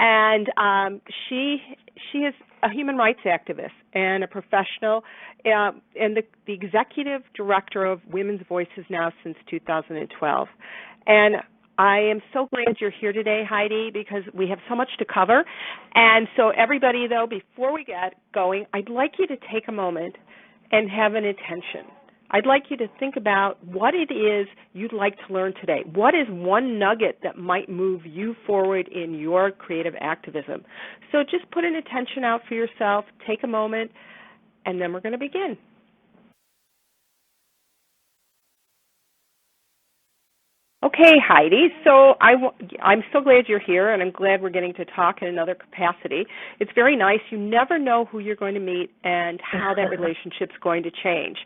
and she is a human rights activist and a professional, and the executive director of Women's Voices now since 2012. And I am so glad you're here today, Heidi, because we have so much to cover. And so everybody, though, before we get going, I'd like you to take a moment and have an intention. I'd like you to think about what it is you'd like to learn today. What is one nugget that might move you forward in your creative activism? So just put an intention out for yourself, take a moment, and then we're going to begin. Okay, Heidi, so I'm so glad you're here, and I'm glad we're getting to talk in another capacity. It's very nice. You never know who you're going to meet and how that relationship's going to change.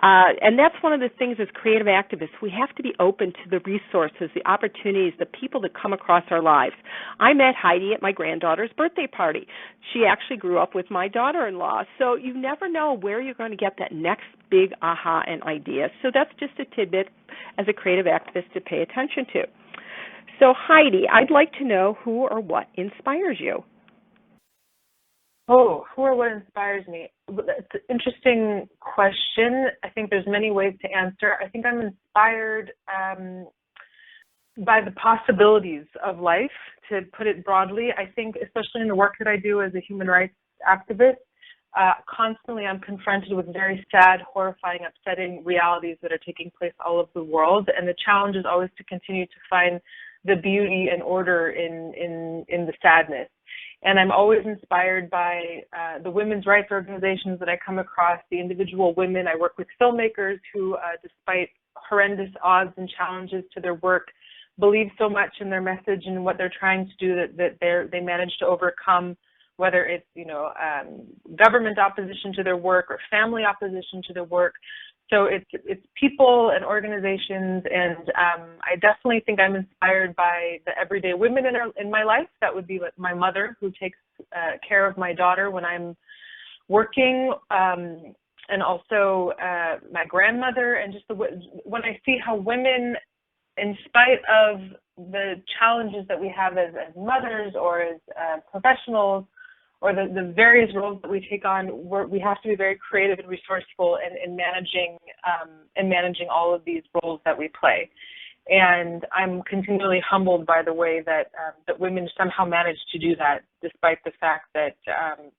And that's one of the things as creative activists. We have to be open to the resources, the opportunities, the people that come across our lives. I met Heidi at my granddaughter's birthday party. She actually grew up with my daughter-in-law. So you never know where you're going to get that next big aha and idea. So that's just a tidbit as a creative activist to pay attention to. So Heidi, I'd like to know who or what inspires you. Oh, who or what inspires me? It's an interesting question. I think there's many ways to answer. I think I'm inspired by the possibilities of life, to put it broadly. I think especially in the work that I do as a human rights activist, constantly I'm confronted with very sad, horrifying, upsetting realities that are taking place all over the world, and the challenge is always to continue to find the beauty and order in the sadness. And I'm always inspired by the women's rights organizations that I come across, the individual women. I work with filmmakers who, despite horrendous odds and challenges to their work, believe so much in their message and what they're trying to do that they manage to overcome, whether it's government opposition to their work or family opposition to their work. So it's people and organizations, and I definitely think I'm inspired by the everyday women in my life. That would be like my mother, who takes care of my daughter when I'm working, and also my grandmother, and just when I see how women, in spite of the challenges that we have as mothers or as professionals, or the various roles that we take on, we have to be very creative and resourceful in managing all of these roles that we play. And I'm continually humbled by the way that women somehow manage to do that, despite the fact that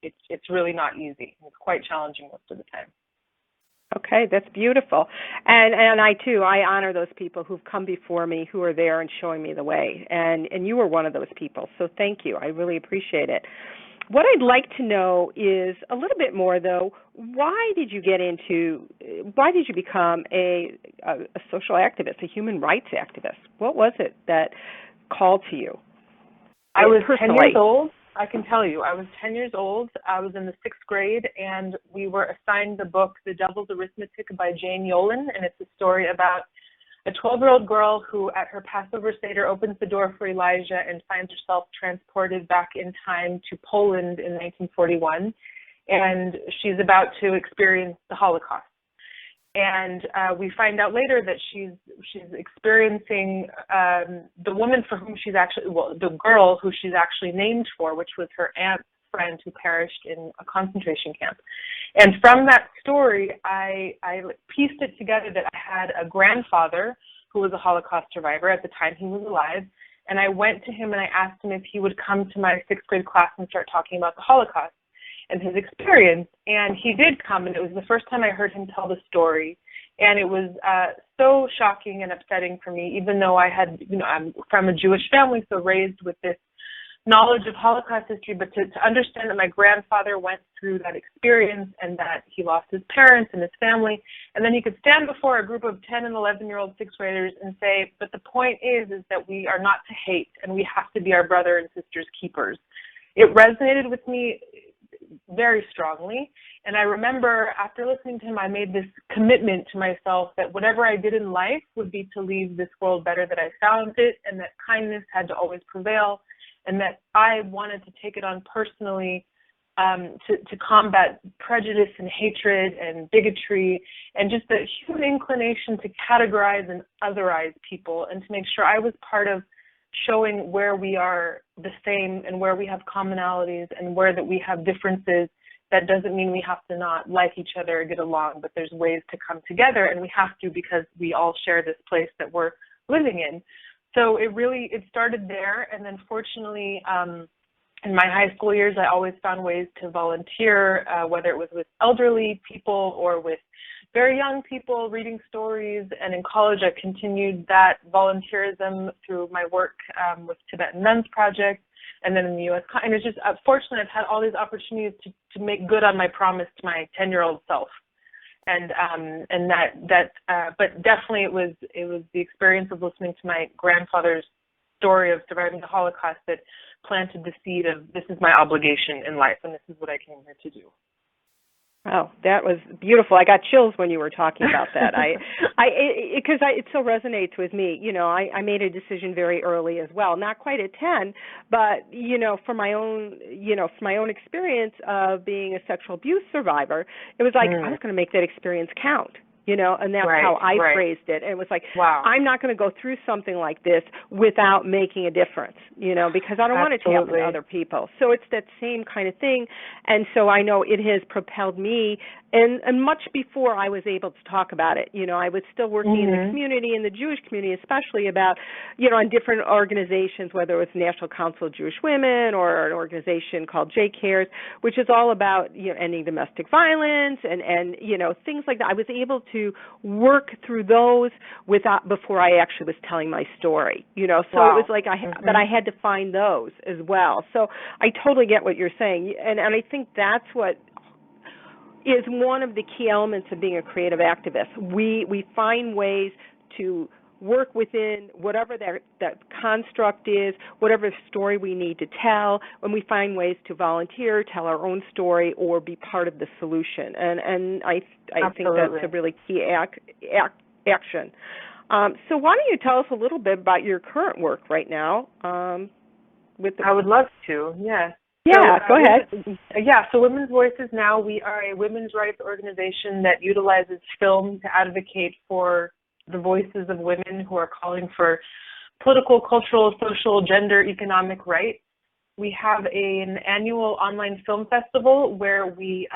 it's really not easy. It's quite challenging most of the time. Okay, that's beautiful. And I, too, I honor those people who've come before me, who are there and showing me the way. And you were one of those people, so thank you. I really appreciate it. What I'd like to know is a little bit more, though. Why did you become a social activist, a human rights activist? What was it that called to you? I was 10 years old. I can tell you, I was 10 years old. I was in the 6th grade, and we were assigned the book The Devil's Arithmetic by Jane Yolen, and it's a story about a 12-year-old girl who, at her Passover Seder, opens the door for Elijah and finds herself transported back in time to Poland in 1941, and she's about to experience the Holocaust. And we find out later that she's experiencing the woman for whom the girl who she's actually named for, which was her aunt's friend who perished in a concentration camp. And from that story, I pieced it together that I had a grandfather who was a Holocaust survivor. At the time he was alive. And I went to him and I asked him if he would come to my 6th grade class and start talking about the Holocaust and his experience. And he did come, and it was the first time I heard him tell the story. And it was so shocking and upsetting for me, even though I'm from a Jewish family, so raised with this knowledge of Holocaust history, but to understand that my grandfather went through that experience and that he lost his parents and his family, and then he could stand before a group of 10 and 11-year-old 6th graders and say, but the point is that we are not to hate, and we have to be our brother and sister's keepers. It resonated with me very strongly, and I remember after listening to him, I made this commitment to myself that whatever I did in life would be to leave this world better than I found it, and that kindness had to always prevail, and that I wanted to take it on personally to combat prejudice and hatred and bigotry and just the human inclination to categorize and otherize people, and to make sure I was part of showing where we are the same and where we have commonalities and where that we have differences. That doesn't mean we have to not like each other or get along, but there's ways to come together, and we have to because we all share this place that we're living in. So it started there, and then fortunately, in my high school years, I always found ways to volunteer, whether it was with elderly people or with very young people reading stories. And in college, I continued that volunteerism through my work with Tibetan Nuns Project, and then in the U.S. And it's just, fortunately, I've had all these opportunities to make good on my promise to my 10-year-old self. But definitely it was the experience of listening to my grandfather's story of surviving the Holocaust that planted the seed of this is my obligation in life and this is what I came here to do. Oh, that was beautiful. I got chills when you were talking about that. It so resonates with me. You know, I made a decision very early as well, not quite at 10, but from my own experience of being a sexual abuse survivor, it was like I was going to make that experience count. And that's how I phrased it. And it was like, wow, I'm not going to go through something like this without making a difference, because I don't want it to happen to other people. So it's that same kind of thing. And so I know it has propelled me, and much before I was able to talk about it. I was still working in the community, in the Jewish community especially, about, on different organizations, whether it was National Council of Jewish Women or an organization called J Cares, which is all about, ending domestic violence and things like that. I was able to work through those before I actually was telling my story, So it was like but I had to find those as well. So I totally get what you're saying, and I think that's what is one of the key elements of being a creative activist. We find ways to work within whatever that construct is, whatever story we need to tell, when we find ways to volunteer, tell our own story, or be part of the solution. And I think that's a really key action. So why don't you tell us a little bit about your current work right now? I would love to, yes. Yeah, go ahead. So Women's Voices Now, we are a women's rights organization that utilizes film to advocate for the voices of women who are calling for political, cultural, social, gender, economic rights. We have an annual online film festival where we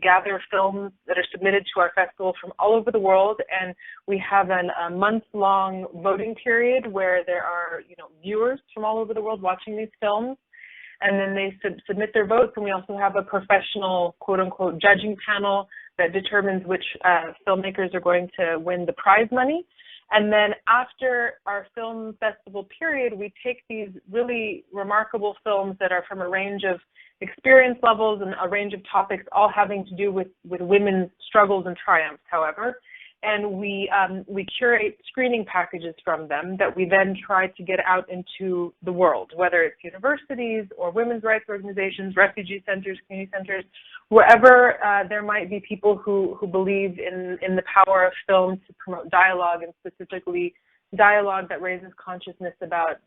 gather films that are submitted to our festival from all over the world, and we have a month-long voting period where there are viewers from all over the world watching these films. And then they submit their votes, and we also have a professional, quote-unquote, judging panel that determines which filmmakers are going to win the prize money. And then after our film festival period, we take these really remarkable films that are from a range of experience levels and a range of topics, all having to do with women's struggles and triumphs, however. And we curate screening packages from them that we then try to get out into the world, whether it's universities or women's rights organizations, refugee centers, community centers, wherever there might be people who believe in the power of film to promote dialogue, and specifically dialogue that raises consciousness about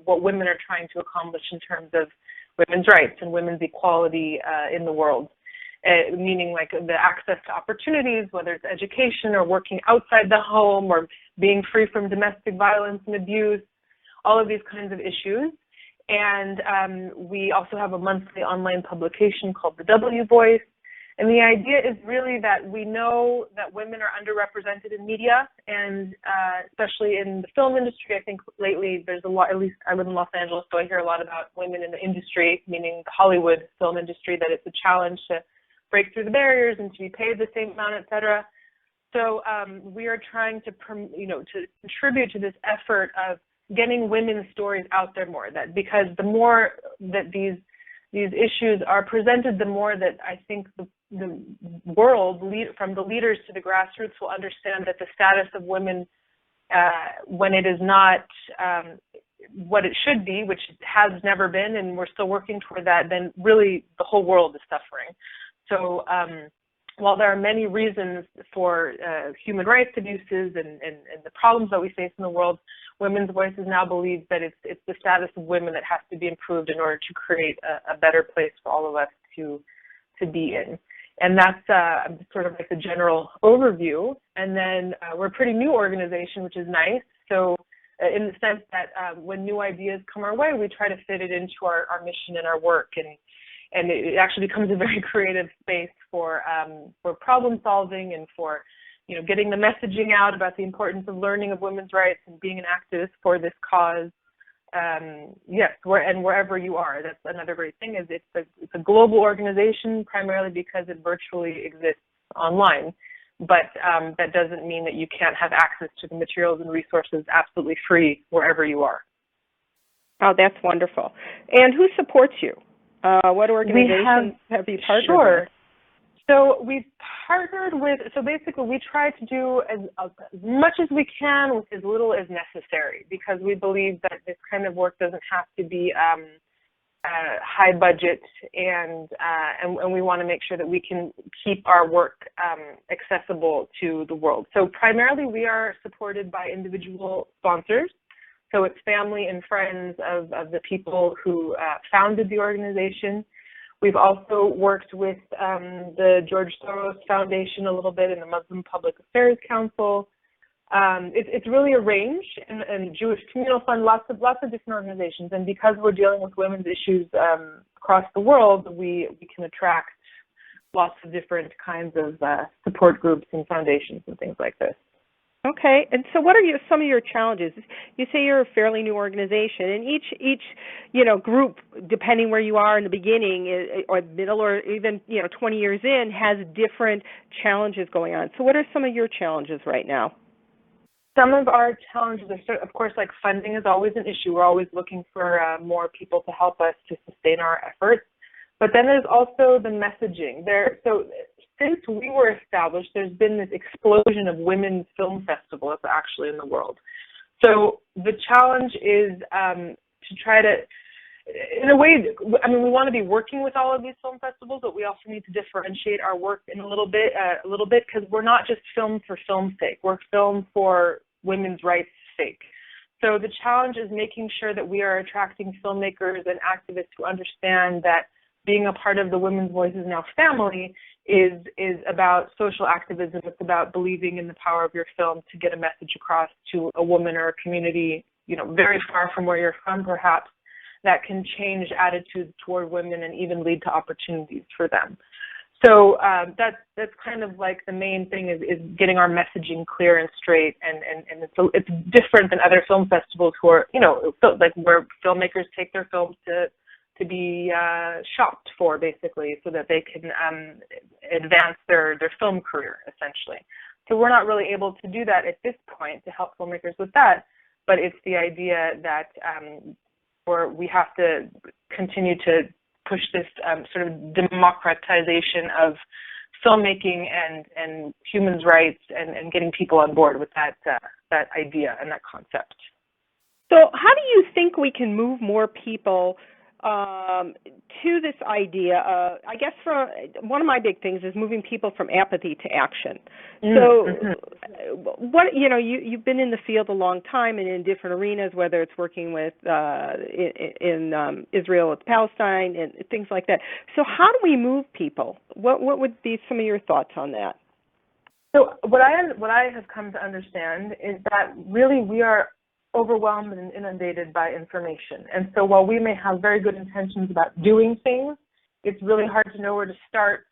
what women are trying to accomplish in terms of women's rights and women's equality in the world. Meaning like the access to opportunities, whether it's education or working outside the home or being free from domestic violence and abuse, all of these kinds of issues. And we also have a monthly online publication called The W Voice. And the idea is really that we know that women are underrepresented in media, and especially in the film industry. I think lately there's a lot, at least I live in Los Angeles, so I hear a lot about women in the industry, meaning the Hollywood film industry, that it's a challenge to break through the barriers and to be paid the same amount, et cetera. So we are trying to, to contribute to this effort of getting women's stories out there more. That because the more that these issues are presented, the more that I think the world, from the leaders to the grassroots, will understand that the status of women, when it is not what it should be, which it has never been, and we're still working toward that, then really the whole world is suffering. So while there are many reasons for human rights abuses and the problems that we face in the world, Women's Voices Now believes that it's the status of women that has to be improved in order to create a better place for all of us to be in. And that's sort of like the general overview. And then we're a pretty new organization, which is nice. So in the sense that when new ideas come our way, we try to fit it into our mission and our work, and it actually becomes a very creative space for problem solving and for getting the messaging out about the importance of learning of women's rights and being an activist for this cause. Yes, wherever you are, that's another great thing. Is it's a global organization primarily because it virtually exists online. But that doesn't mean that you can't have access to the materials and resources absolutely free wherever you are. Oh, that's wonderful. And who supports you? What organizations have you partnered with? So we've partnered with, basically we try to do as much as we can with as little as necessary, because we believe that this kind of work doesn't have to be high budget, and we want to make sure that we can keep our work accessible to the world. So primarily we are supported by individual sponsors. So it's family and friends of the people who founded the organization. We've also worked with the George Soros Foundation a little bit and the Muslim Public Affairs Council. It's really a range, and Jewish Communal Fund, lots of different organizations. And because we're dealing with women's issues across the world, we can attract lots of different kinds of support groups and foundations and things like this. Okay, and so what are some of your challenges? You say you're a fairly new organization, and each group, depending where you are in the beginning or middle or even 20 years in, has different challenges going on. So what are some of your challenges right now? Some of our challenges are, of course, like funding is always an issue. We're always looking for more people to help us to sustain our efforts. But then there's also the messaging. So since we were established, there's been this explosion of women's film festivals actually in the world. So the challenge is to try to, in a way, we want to be working with all of these film festivals, but we also need to differentiate our work in a little bit, because we're not just film for film's sake. We're film for women's rights' sake. So the challenge is making sure that we are attracting filmmakers and activists who understand that being a part of the Women's Voices Now family is about social activism. It's about believing in the power of your film to get a message across to a woman or a community, very far from where you're from, perhaps, that can change attitudes toward women and even lead to opportunities for them. So that's kind of like the main thing is getting our messaging clear and straight, and it's different than other film festivals who are, like where filmmakers take their films to be shopped for, basically, so that they can advance their film career, essentially. So we're not really able to do that at this point to help filmmakers with that, but it's the idea that we have to continue to push this sort of democratization of filmmaking and human rights and getting people on board with that idea and that concept. So how do you think we can move more people to this idea? I guess one of my big things is moving people from apathy to action. So what you've been in the field a long time and in different arenas, whether it's working with in Israel with Palestine and things like that. So how do we move people? What would be some of your thoughts on that? So what I have come to understand is that really we are overwhelmed and inundated by information. And so while we may have very good intentions about doing things, it's really hard to know where to start.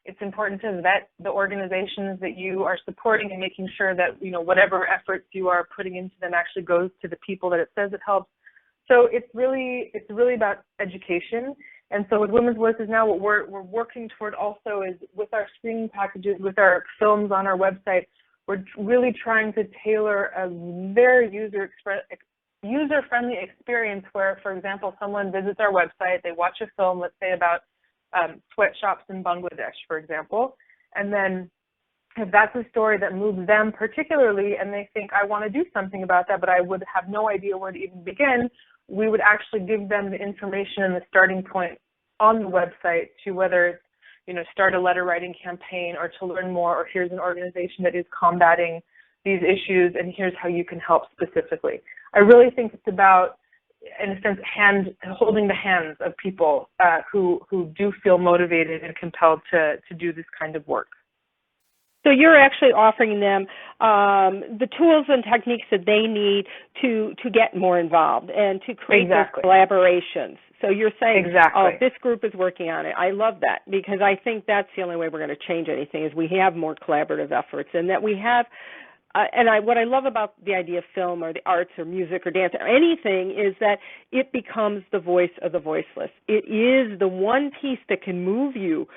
It's important to vet the organizations that you are supporting and making sure that, whatever efforts you are putting into them actually goes to the people that it says it helps. So it's really about education. And so with Women's Voices Now, what we're working toward also is with our screening packages, with our films on our website, we're really trying to tailor a very user-friendly experience where, for example, someone visits our website, they watch a film, let's say about sweatshops in Bangladesh, for example, and then if that's a story that moves them particularly and they think, I want to do something about that, but I would have no idea where to even begin, we would actually give them the information and the starting point on the website to whether it's start a letter writing campaign or to learn more, or here's an organization that is combating these issues and here's how you can help specifically. I really think it's about, in a sense, holding the hands of people who do feel motivated and compelled to do this kind of work. So you're actually offering them the tools and techniques that they need to get more involved and to create those collaborations. So you're saying, oh, this group is working on it. I love that, because I think that's the only way we're going to change anything, is we have more collaborative efforts, and that we have what I love about the idea of film or the arts or music or dance or anything is that it becomes the voice of the voiceless. It is the one piece that can move you,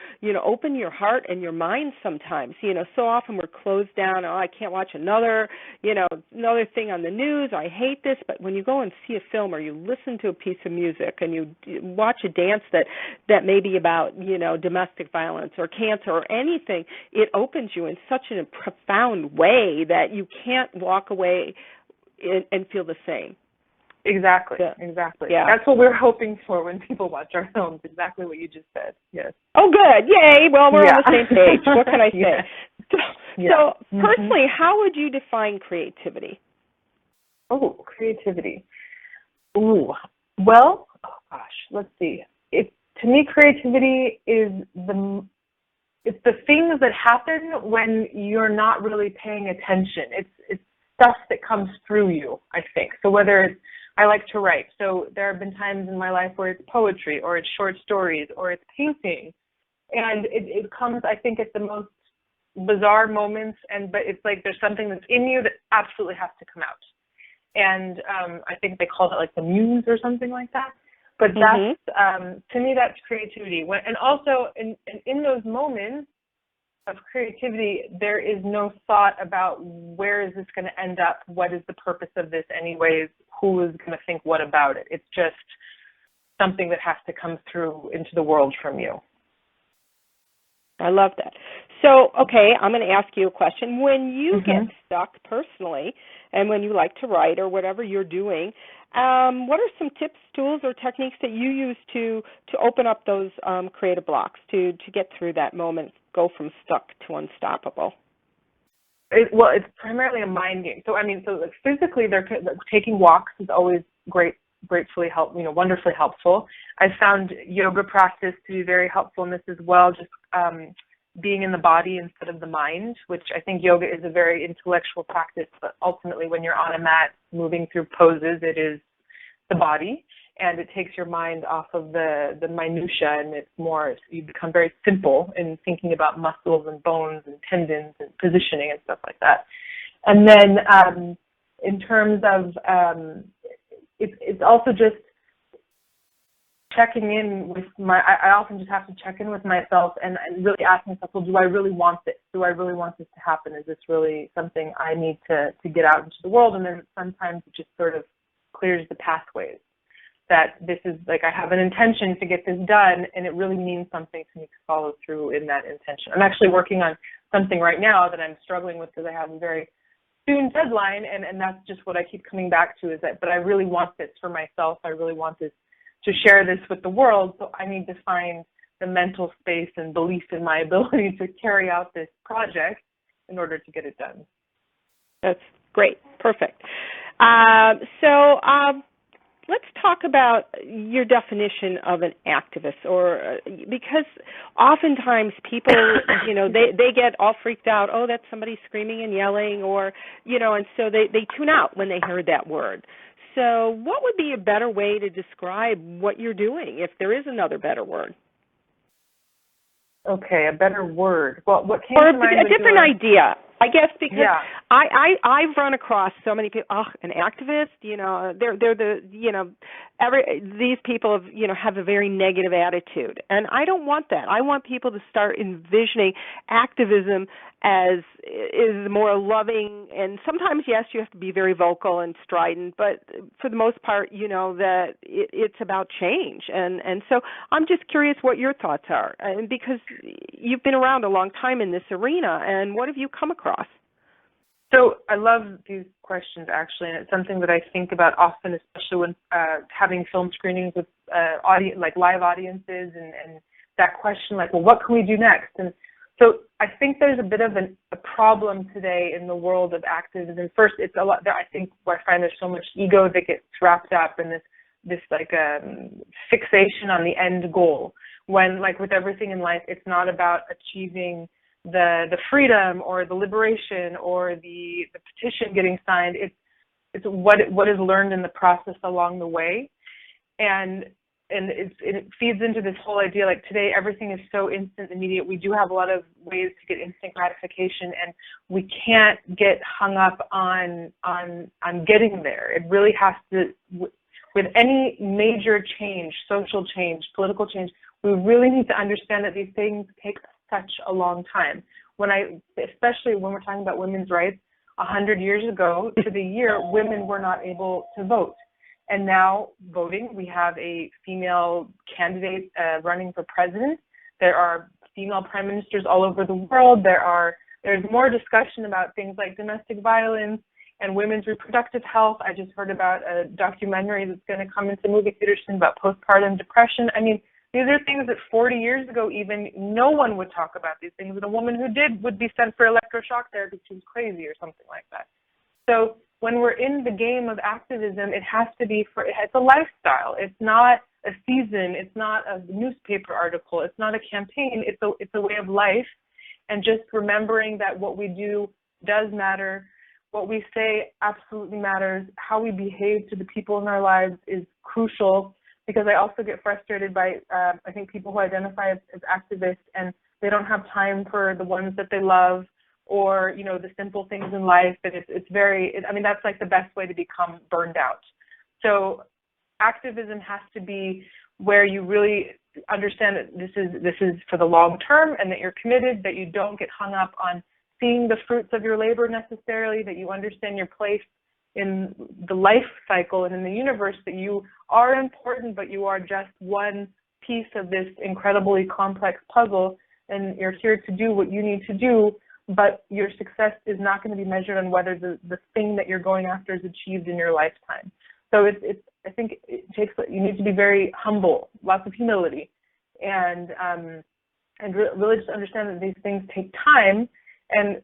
open your heart and your mind sometimes. So often we're closed down. Oh, I can't watch another thing on the news. I hate this. But when you go and see a film or you listen to a piece of music and you watch a dance that may be about, domestic violence or cancer or anything, it opens you in such a profound way that you can't walk away and feel the same. Exactly. Yeah. That's what we're hoping for when people watch our films, exactly what you just said. Yes. Oh, good. Yay. Well, we're on the same page. What can I say? So personally, how would you define creativity? Oh, creativity. Ooh. Well, let's see. To me, creativity is it's the things that happen when you're not really paying attention. It's stuff that comes through you, I think. So whether it's, I like to write, so there have been times in my life where it's poetry or it's short stories or it's painting. And it comes, I think, at the most bizarre moments, but it's like there's something that's in you that absolutely has to come out. And I think they called it like the muse or something like that. But that's, to me, that's creativity. And also, in those moments of creativity, there is no thought about where is this going to end up, what is the purpose of this anyways, who is going to think what about it. It's just something that has to come through into the world from you. I love that. So, okay, I'm going to ask you a question. When you get stuck personally, and when you like to write or whatever you're doing, what are some tips, tools, or techniques that you use to open up those creative blocks, to get through that moment, go from stuck to unstoppable? It's primarily a mind game. So, like physically, taking walks is always wonderfully helpful. I found yoga practice to be very helpful in this as well, just being in the body instead of the mind, which I think yoga is a very intellectual practice, but ultimately when you're on a mat moving through poses, it is the body, and it takes your mind off of the minutia, and it's more, you become very simple in thinking about muscles and bones and tendons and positioning and stuff like that. And then in terms of, it's also just checking in with I often just have to check in with myself and really ask myself, well, do I really want this? Do I really want this to happen? Is this really something I need to get out into the world? And then sometimes it just sort of clears the pathways, that this is like, I have an intention to get this done, and it really means something to me to follow through in that intention. I'm actually working on something right now that I'm struggling with because I have a very soon deadline, and that's just what I keep coming back to, is that, but I really want this for myself. I really want this to share this with the world, so I need to find the mental space and belief in my ability to carry out this project in order to get it done. That's great. Perfect. Let's talk about your definition of an activist, or because oftentimes people, they get all freaked out. Oh, that's somebody screaming and yelling, or, and so they tune out when they hear that word. So what would be a better way to describe what you're doing, if there is another better word? Okay, a better word. Well, what came to mind? Or a different idea, I guess, because I've run across so many people. Oh, an activist, they're these people have a very negative attitude, and I don't want that. I want people to start envisioning activism as is more loving, and sometimes, yes, you have to be very vocal and strident, but for the most part, that it's about change, and so I'm just curious what your thoughts are, and because you've been around a long time in this arena, and what have you come across? So I love these questions, actually, and it's something that I think about often, especially when having film screenings with live audiences, and that question, like, well, what can we do next? And so I think there's a bit of a problem today in the world of activism. First, it's a lot. I think I find there's so much ego that gets wrapped up in this fixation on the end goal. When, like with everything in life, it's not about achieving the freedom or the liberation or the petition getting signed. It's what is learned in the process along the way, and it feeds into this whole idea, like today everything is so instant, immediate. We do have a lot of ways to get instant gratification, and we can't get hung up on getting there. It really has to, with any major change, social change, political change, we really need to understand that these things take such a long time. Especially when we're talking about women's rights, 100 years ago to the year, women were not able to vote. And now voting, we have a female candidate running for president. There are female prime ministers all over the world. There's more discussion about things like domestic violence and women's reproductive health. I just heard about a documentary that's going to come into movie theaters soon about postpartum depression. I mean, these are things that 40 years ago even no one would talk about these things. And a woman who did would be sent for electroshock therapy. She was crazy or something like that. So when we're in the game of activism, it has to be it's a lifestyle. It's not a season. It's not a newspaper article. It's not a campaign. It's a way of life. And just remembering that what we do does matter. What we say absolutely matters. How we behave to the people in our lives is crucial, because I also get frustrated by, I think, people who identify as activists and they don't have time for the ones that they love, or, you know, the simple things in life. And that's like the best way to become burned out. So activism has to be where you really understand that this is for the long term, and that you're committed, that you don't get hung up on seeing the fruits of your labor necessarily, that you understand your place in the life cycle and in the universe, that you are important, but you are just one piece of this incredibly complex puzzle, and you're here to do what you need to do. But your success is not going to be measured on whether the thing that you're going after is achieved in your lifetime. So I think you need to be very humble, lots of humility, and really just understand that these things take time. And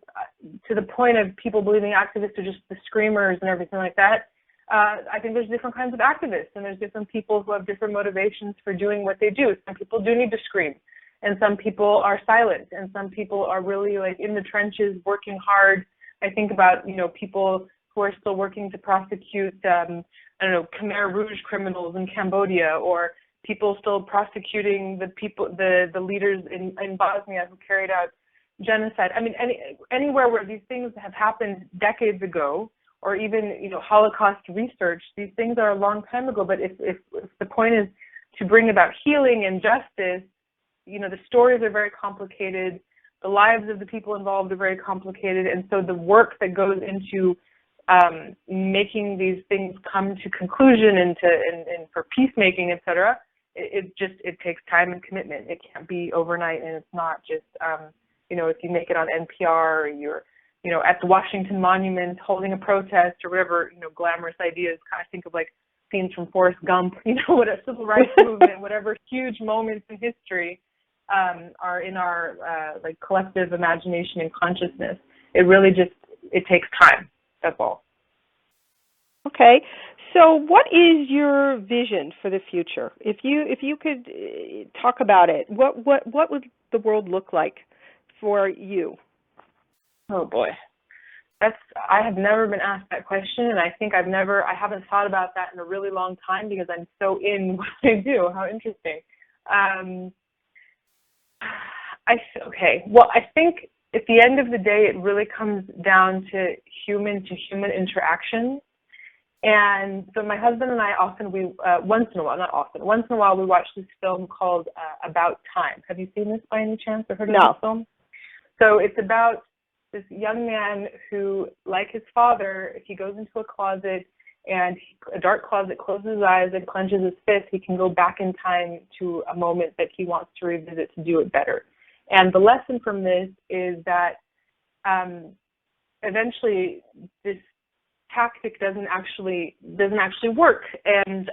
to the point of people believing activists are just the screamers and everything like that, I think there's different kinds of activists, and there's different people who have different motivations for doing what they do. Some people do need to scream, and some people are silent, and some people are really like in the trenches working hard. I think about, you know, people who are still working to prosecute, Khmer Rouge criminals in Cambodia, or people still prosecuting the leaders in Bosnia who carried out genocide. I mean, anywhere where these things have happened decades ago, or even, you know, Holocaust research, these things are a long time ago. But if the point is to bring about healing and justice, you know, the stories are very complicated. The lives of the people involved are very complicated. And so the work that goes into making these things come to conclusion and for peacemaking, et cetera, it takes time and commitment. It can't be overnight, and it's not just, if you make it on NPR, or you're, at the Washington Monument holding a protest or whatever, glamorous ideas. I think of like scenes from Forrest Gump, what a civil rights movement, whatever huge moments in history are in our like collective imagination and consciousness. It really it takes time. That's all. Okay. So what is your vision for the future? If you could talk about it, what would the world look like for you? Oh boy. I have never been asked that question, and I think I haven't thought about that in a really long time because I'm so in what I do. How interesting. Well, I think at the end of the day, it really comes down to human interaction. And so my husband and I once in a while, we watch this film called About Time. Have you seen this by any chance or heard of this film? So it's about this young man who, like his father, if he goes into a closet and a dark closet, closes his eyes and clenches his fist, he can go back in time to a moment that he wants to revisit to do it better. And the lesson from this is that eventually this tactic doesn't actually work. And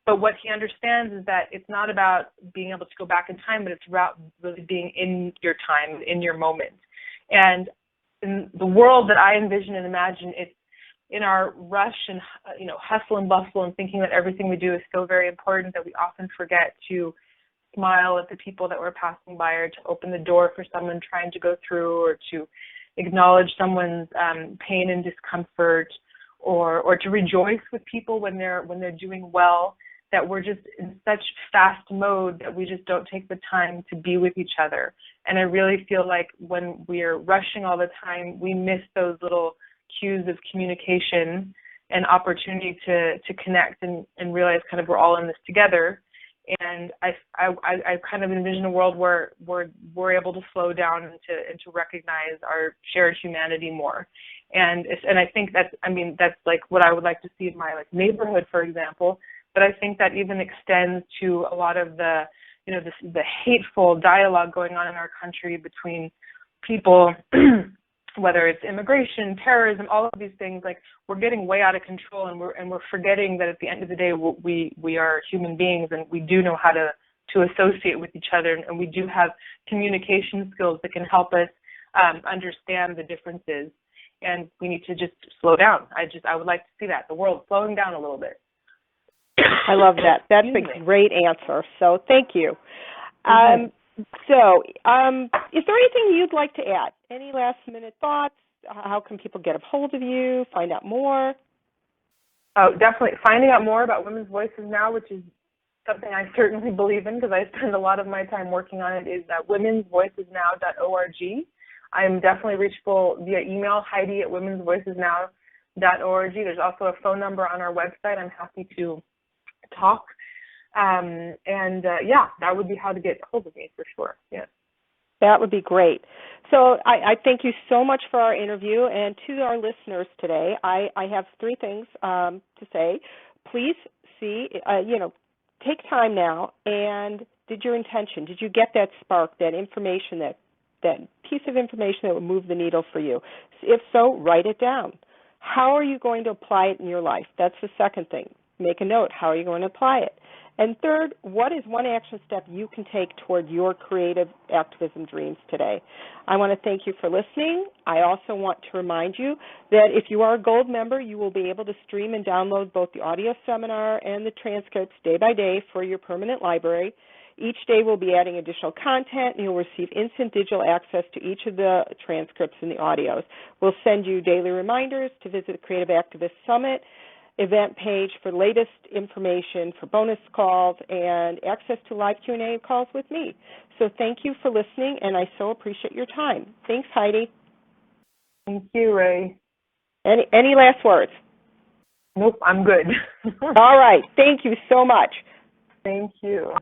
but what he understands is that it's not about being able to go back in time, but it's about really being in your time, in your moment. And in the world that I envision and imagine, it's in our rush and hustle and bustle and thinking that everything we do is so very important that we often forget to smile at the people that were passing by, or to open the door for someone trying to go through, or to acknowledge someone's pain and discomfort, or to rejoice with people when they're doing well, that we're just in such fast mode that we just don't take the time to be with each other. And I really feel like when we're rushing all the time, we miss those little cues of communication and opportunity to connect and realize kind of we're all in this together. And I kind of envision a world where we're able to slow down and to recognize our shared humanity more. And I think that's like what I would like to see in my like neighborhood, for example. But I think that even extends to a lot of the the hateful dialogue going on in our country between people, whether it's immigration, terrorism, all of these things. Like, we're getting way out of control, and we're forgetting that at the end of the day, we are human beings, and we do know how to associate with each other, and we do have communication skills that can help us understand the differences. And we need to just slow down. I would like to see that, the world slowing down a little bit. I love that. That's a great answer. So thank you. Is there anything you'd like to add? Any last minute thoughts? How can people get a hold of you, find out more? Oh, definitely. Finding out more about Women's Voices Now, which is something I certainly believe in because I spend a lot of my time working on it, is at womensvoicesnow.org. I am definitely reachable via email, Heidi at womensvoicesnow.org. There's also a phone number on our website. I'm happy to talk. That would be how to get a hold of me, for sure. Yeah. That would be great. So I thank you so much for our interview. And to our listeners today, I have three things to say. Please take time now and did your intention. Did you get that spark, that information, that piece of information that would move the needle for you? If so, write it down. How are you going to apply it in your life? That's the second thing. Make a note. How are you going to apply it? And third, what is one action step you can take toward your creative activism dreams today? I want to thank you for listening. I also want to remind you that if you are a Gold member, you will be able to stream and download both the audio seminar and the transcripts day by day for your permanent library. Each day we'll be adding additional content, and you'll receive instant digital access to each of the transcripts and the audios. We'll send you daily reminders to visit the Creative Activist Summit event page for latest information, for bonus calls, and access to live Q&A calls with me. So thank you for listening, and I so appreciate your time. Thanks, Heidi. Thank you, Ray. Any last words? Nope, I'm good. All right. Thank you so much. Thank you.